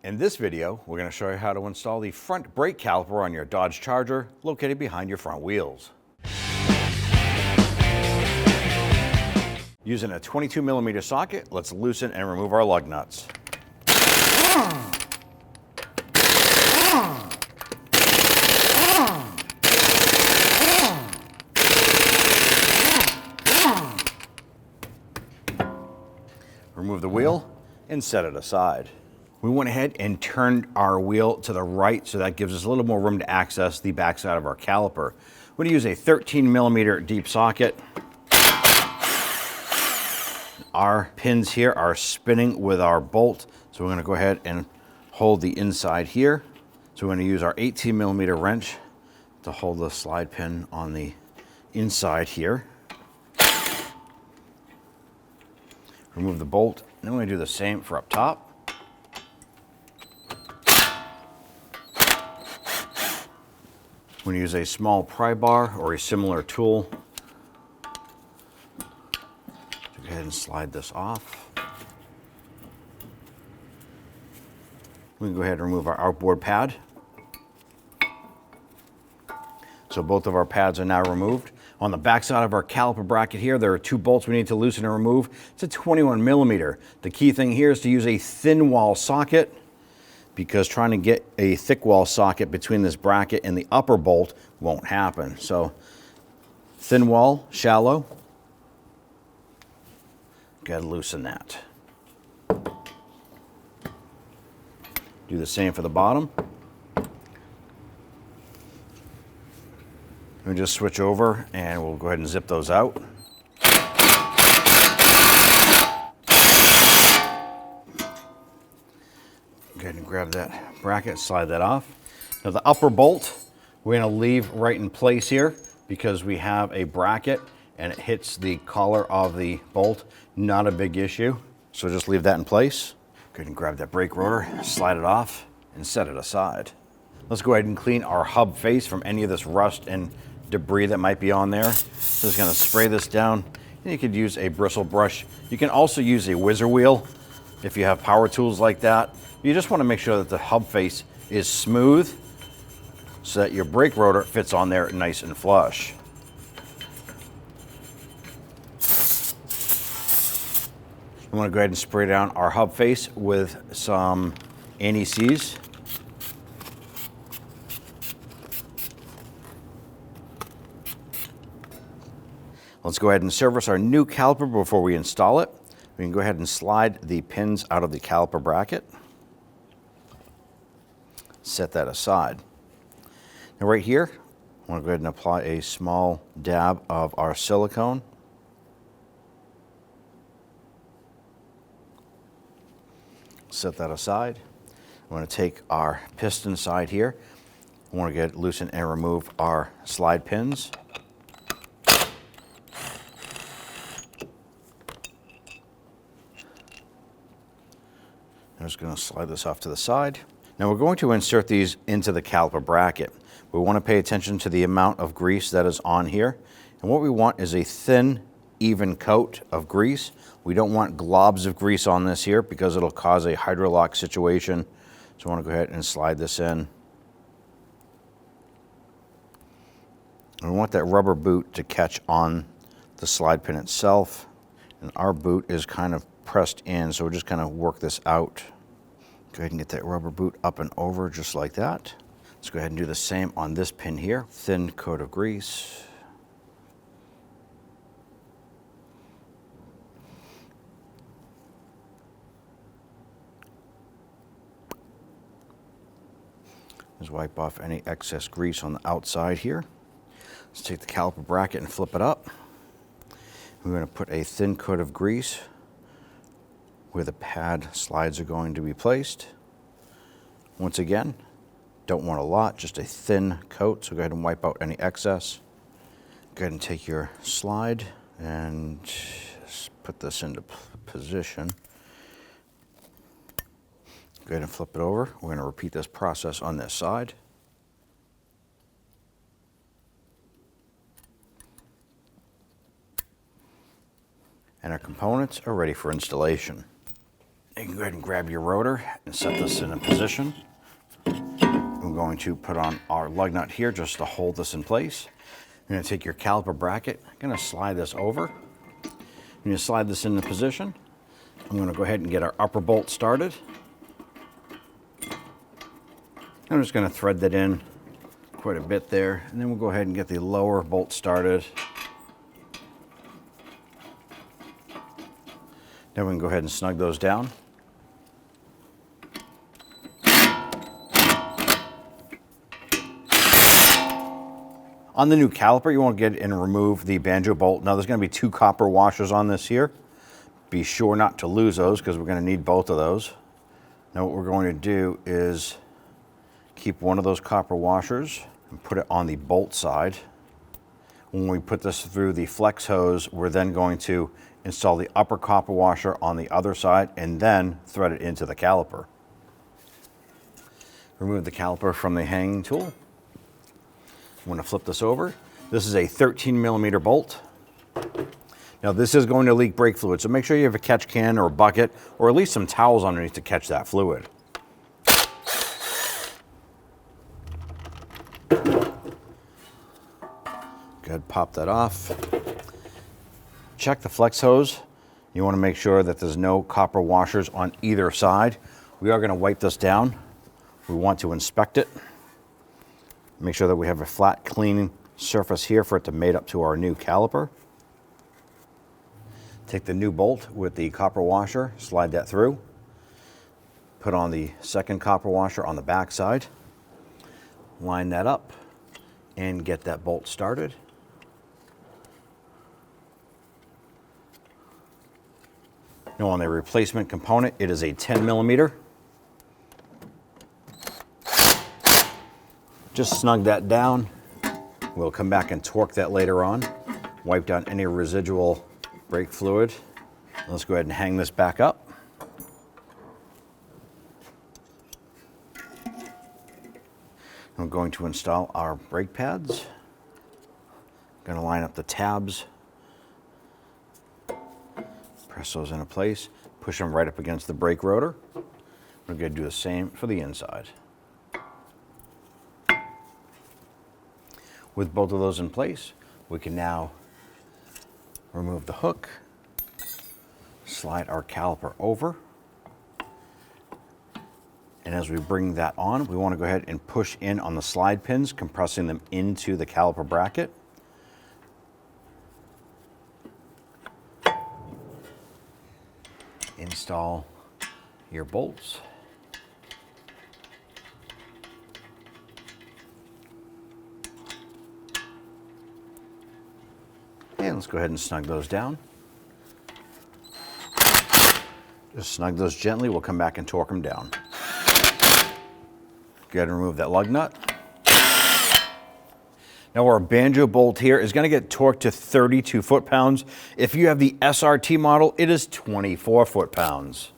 In this video, we're going to show you how to install the front brake caliper on your Dodge Charger located behind your front wheels. Using a 22mm socket, let's loosen and remove our lug nuts. Remove the wheel and set it aside. We went ahead and turned our wheel to the right, so that gives us a little more room to access the backside of our caliper. We're going to use a 13mm deep socket. Our pins here are spinning with our bolt, so we're going to go ahead and hold the inside here. So we're going to use our 18mm wrench to hold the slide pin on the inside here. Remove the bolt, and then we're going to do the same for up top. We're going to use a small pry bar or a similar tool. Go ahead and slide this off. We can go ahead and remove our outboard pad. So both of our pads are now removed. On the back side of our caliper bracket here, there are two bolts we need to loosen and remove. It's a 21mm. The key thing here is to use a thin wall socket, because trying to get a thick wall socket between this bracket and the upper bolt won't happen. So thin wall, shallow. Gotta loosen that. Do the same for the bottom. We just switch over and we'll go ahead and zip those out. Go ahead and grab that bracket, slide that off. Now the upper bolt, we're gonna leave right in place here because we have a bracket and it hits the collar of the bolt. Not a big issue. So just leave that in place. Go ahead and grab that brake rotor, slide it off and set it aside. Let's go ahead and clean our hub face from any of this rust and debris that might be on there. Just gonna spray this down. And you could use a bristle brush. You can also use a whizzer wheel if you have power tools like that. You just wanna make sure that the hub face is smooth so that your brake rotor fits on there nice and flush. I'm gonna go ahead and spray down our hub face with some anti-seize. Let's go ahead and service our new caliper before we install it. We can go ahead and slide the pins out of the caliper bracket. Set that aside. Now right here, I want to go ahead and apply a small dab of our silicone. Set that aside. I'm going to take our piston side here. I want to get loosen and remove our slide pins. I'm just going to slide this off to the side. Now we're going to insert these into the caliper bracket. We want to pay attention to the amount of grease that is on here. And what we want is a thin, even coat of grease. We don't want globs of grease on this here because it'll cause a hydrolock situation. So I want to go ahead and slide this in. And we want that rubber boot to catch on the slide pin itself. And our boot is kind of pressed in, so we're just going to work this out. Go ahead and get that rubber boot up and over just like that. Let's go ahead and do the same on this pin here. Thin coat of grease. Just wipe off any excess grease on the outside here. Let's take the caliper bracket and flip it up. We're going to put a thin coat of grease where the pad slides are going to be placed. Once again, don't want a lot, just a thin coat, so go ahead and wipe out any excess. Go ahead and take your slide and just put this into position. Go ahead and flip it over. We're going to repeat this process on this side. And our components are ready for installation. You can go ahead and grab your rotor and set this in a position. I'm going to put on our lug nut here just to hold this in place. You're going to take your caliper bracket, I'm going to slide this over. When you slide this into position, I'm going to go ahead and get our upper bolt started. I'm just going to thread that in quite a bit there, and then we'll go ahead and get the lower bolt started. Then we can go ahead and snug those down. On the new caliper, you want to get and remove the banjo bolt. Now there's going to be 2 copper washers on this here. Be sure not to lose those because we're going to need both of those. Now what we're going to do is keep one of those copper washers and put it on the bolt side. When we put this through the flex hose, we're then going to install the upper copper washer on the other side and then thread it into the caliper. Remove the caliper from the hanging tool. I'm going to flip this over. This is a 13mm bolt. Now this is going to leak brake fluid, so make sure you have a catch can or a bucket or at least some towels underneath to catch that fluid. Go ahead, pop that off. Check the flex hose. You want to make sure that there's no copper washers on either side. We are going to wipe this down. We want to inspect it. Make sure that we have a flat, clean surface here for it to mate up to our new caliper. Take the new bolt with the copper washer, slide that through. Put on the second copper washer on the back side. Line that up and get that bolt started. Now on the replacement component, it is a 10mm. Just snug that down. We'll come back and torque that later on. Wipe down any residual brake fluid. Let's go ahead and hang this back up. I'm going to install our brake pads. Going to line up the tabs. Press those into place. Push them right up against the brake rotor. We're going to do the same for the inside. With both of those in place, we can now remove the hook, slide our caliper over, and as we bring that on, we want to go ahead and push in on the slide pins, compressing them into the caliper bracket. Install your bolts. And let's go ahead and snug those down. Just snug those gently. We'll come back and torque them down. Go ahead and remove that lug nut. Now our banjo bolt here is going to get torqued to 32 foot-pounds. If you have the SRT model, it is 24 foot-pounds.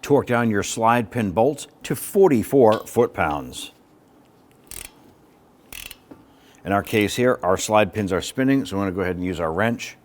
Torque down your slide pin bolts to 44 foot-pounds. In our case here, our slide pins are spinning, so we want to go ahead and use our wrench.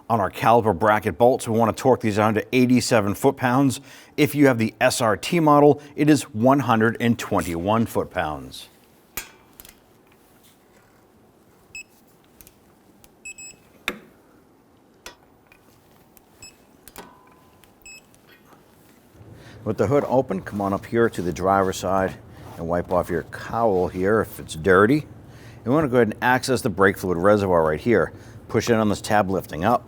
On our caliper bracket bolts, we want to torque these down to 87 foot-pounds. If you have the SRT model, it is 121 foot-pounds. With the hood open, come on up here to the driver's side and wipe off your cowl here if it's dirty. And we want to go ahead and access the brake fluid reservoir right here. Push in on this tab lifting up,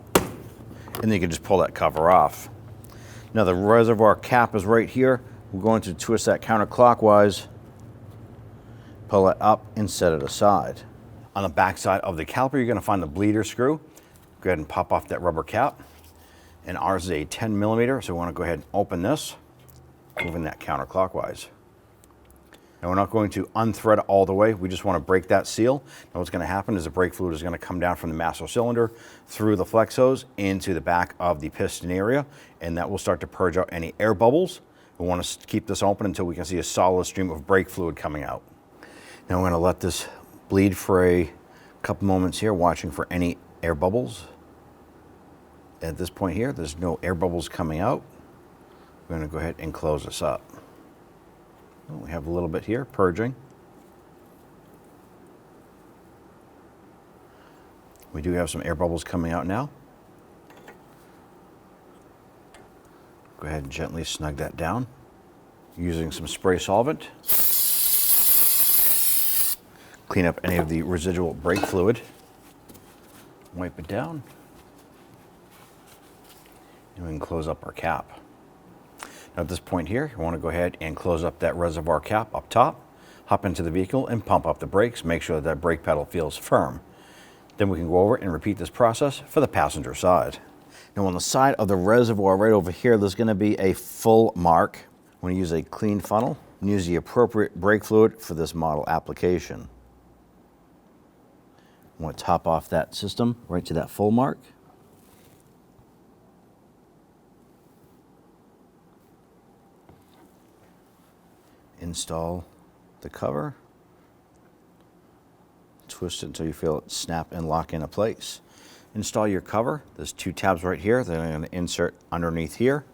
and then you can just pull that cover off. Now the reservoir cap is right here. We're going to twist that counterclockwise, pull it up, and set it aside. On the back side of the caliper, you're going to find the bleeder screw. Go ahead and pop off that rubber cap. And ours is a 10mm, so we want to go ahead and open this, moving that counterclockwise. Now we're not going to unthread it all the way. We just want to break that seal. Now what's going to happen is the brake fluid is going to come down from the master cylinder through the flex hose into the back of the piston area, and that will start to purge out any air bubbles. We want to keep this open until we can see a solid stream of brake fluid coming out. Now we're going to let this bleed for a couple moments here, watching for any air bubbles. At this point here, there's no air bubbles coming out. We're going to go ahead and close this up. We have a little bit here, purging. We do have some air bubbles coming out now. Go ahead and gently snug that down using some spray solvent. Clean up any of the residual brake fluid. Wipe it down. And we can close up our cap. Now at this point here, you want to go ahead and close up that reservoir cap up top, hop into the vehicle and pump up the brakes, make sure that brake pedal feels firm. Then we can go over and repeat this process for the passenger side. Now on the side of the reservoir right over here, there's going to be a full mark. I'm going to use a clean funnel and use the appropriate brake fluid for this model application. I want to top off that system right to that full mark. Install the cover. Twist it until you feel it snap and lock into place. Install your cover. There's two tabs right here that I'm going to insert underneath here.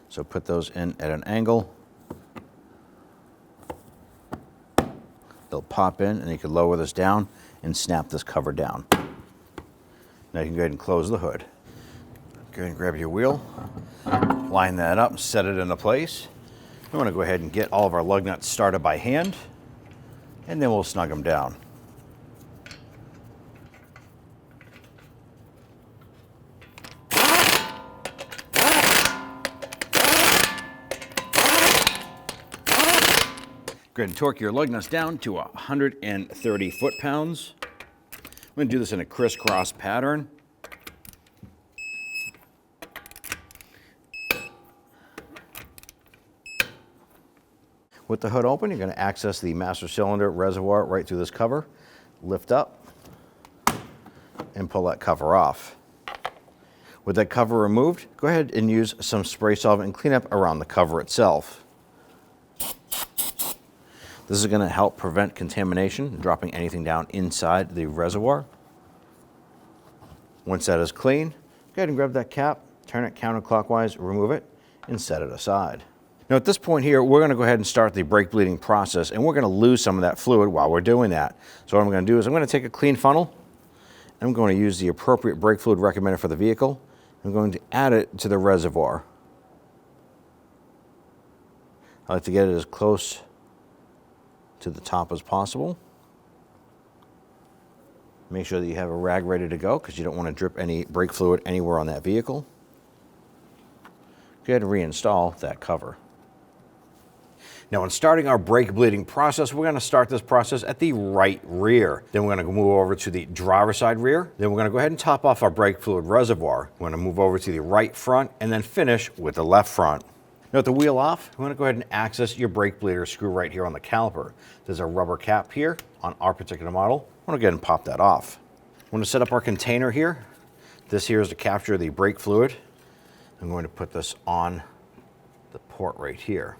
So put those in at an angle. They'll pop in, and you can lower this down and snap this cover down. Now you can go ahead and close the hood. Go ahead and grab your wheel, line that up, set it into place. We want to go ahead and get all of our lug nuts started by hand, and then we'll snug them down. Go ahead and torque your lug nuts down to 130 foot-pounds. I'm going to do this in a crisscross pattern. With the hood open, you're going to access the master cylinder reservoir right through this cover, lift up, and pull that cover off. With that cover removed, go ahead and use some spray solvent and clean up around the cover itself. This is going to help prevent contamination, dropping anything down inside the reservoir. Once that is clean, go ahead and grab that cap, turn it counterclockwise, remove it, and set it aside. Now at this point here, we're going to go ahead and start the brake bleeding process, and we're going to lose some of that fluid while we're doing that. So what I'm going to do is I'm going to take a clean funnel, and I'm going to use the appropriate brake fluid recommended for the vehicle. I'm going to add it to the reservoir. I like to get it as close to the top as possible. Make sure that you have a rag ready to go because you don't want to drip any brake fluid anywhere on that vehicle. Go ahead and reinstall that cover. Now, in starting our brake bleeding process, we're going to start this process at the right rear. Then we're going to move over to the driver's side rear. Then we're going to go ahead and top off our brake fluid reservoir. We're going to move over to the right front and then finish with the left front. Now, with the wheel off, we're going to go ahead and access your brake bleeder screw right here on the caliper. There's a rubber cap here on our particular model. I'm going to go ahead and pop that off. I'm going to set up our container here. This here is to capture the brake fluid. I'm going to put this on the port right here.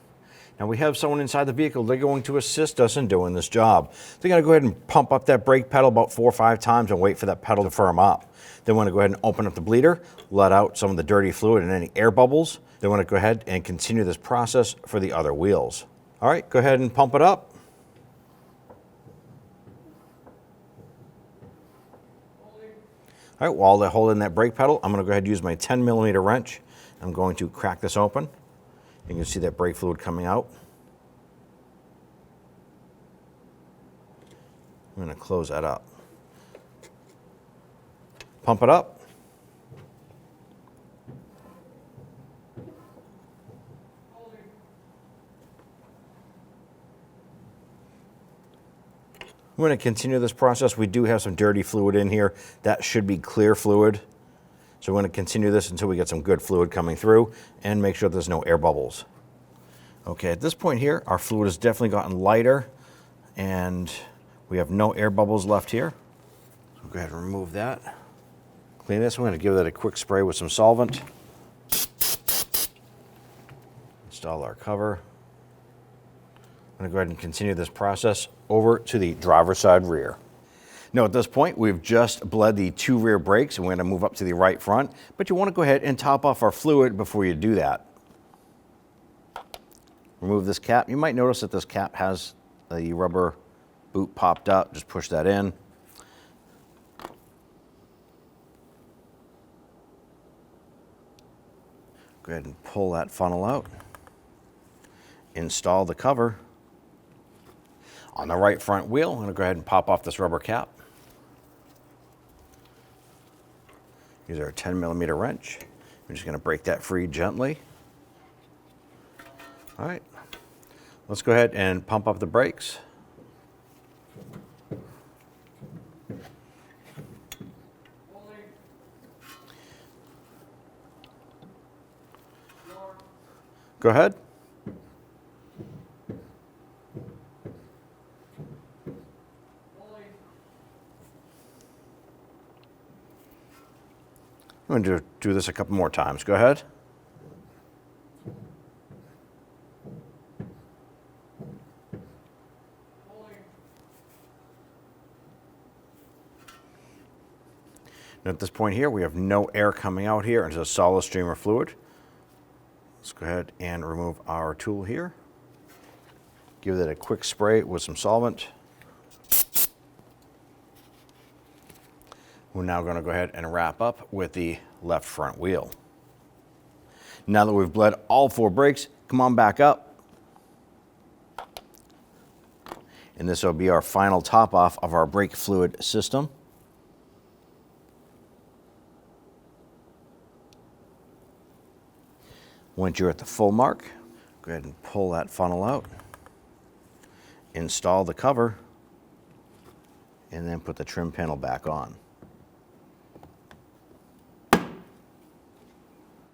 Now we have someone inside the vehicle. They're going to assist us in doing this job. They're going to go ahead and pump up that brake pedal about 4 or 5 times and wait for that pedal to firm up. Then we're going to go ahead and open up the bleeder, let out some of the dirty fluid and any air bubbles. Then we're going to go ahead and continue this process for the other wheels. All right, go ahead and pump it up. All right, while they're holding that brake pedal, I'm going to go ahead and use my 10mm wrench. I'm going to crack this open. You can see that brake fluid coming out. I'm going to close that up. Pump it up. I'm going to continue this process. We do have some dirty fluid in here. That should be clear fluid. So we're going to continue this until we get some good fluid coming through and make sure there's no air bubbles. Okay, at this point here, our fluid has definitely gotten lighter and we have no air bubbles left here. So go ahead and remove that. Clean this. We're going to give that a quick spray with some solvent. Install our cover. I'm going to go ahead and continue this process over to the driver's side rear. Now at this point, we've just bled the 2 rear brakes and we're going to move up to the right front, but you want to go ahead and top off our fluid before you do that. Remove this cap. You might notice that this cap has the rubber boot popped up. Just push that in. Go ahead and pull that funnel out. Install the cover. On the right front wheel, I'm going to go ahead and pop off this rubber cap. Use our 10mm wrench. We're just going to break that free gently. All right, let's go ahead and pump up the brakes. Go ahead. I'm going to do this a couple more times. Go ahead. And at this point here, we have no air coming out here into a solid stream of fluid. Let's go ahead and remove our tool here. Give it a quick spray with some solvent. We're now going to go ahead and wrap up with the left front wheel. Now that we've bled all 4 brakes, come on back up. And this will be our final top off of our brake fluid system. Once you're at the full mark, go ahead and pull that funnel out. Install the cover, and then put the trim panel back on.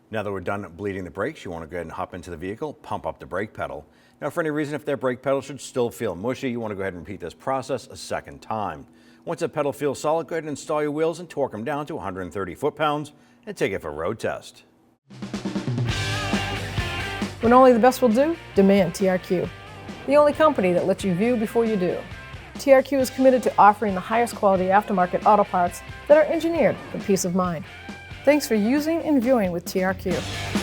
Now that we're done bleeding the brakes, you want to go ahead and hop into the vehicle, pump up the brake pedal. Now, for any reason, if that brake pedal should still feel mushy, you want to go ahead and repeat this process a second time. Once that pedal feels solid, go ahead and install your wheels and torque them down to 130 foot-pounds and take it for a road test. When only the best will do, demand TRQ. The only company that lets you view before you do. TRQ is committed to offering the highest quality aftermarket auto parts that are engineered for peace of mind. Thanks for using and viewing with TRQ.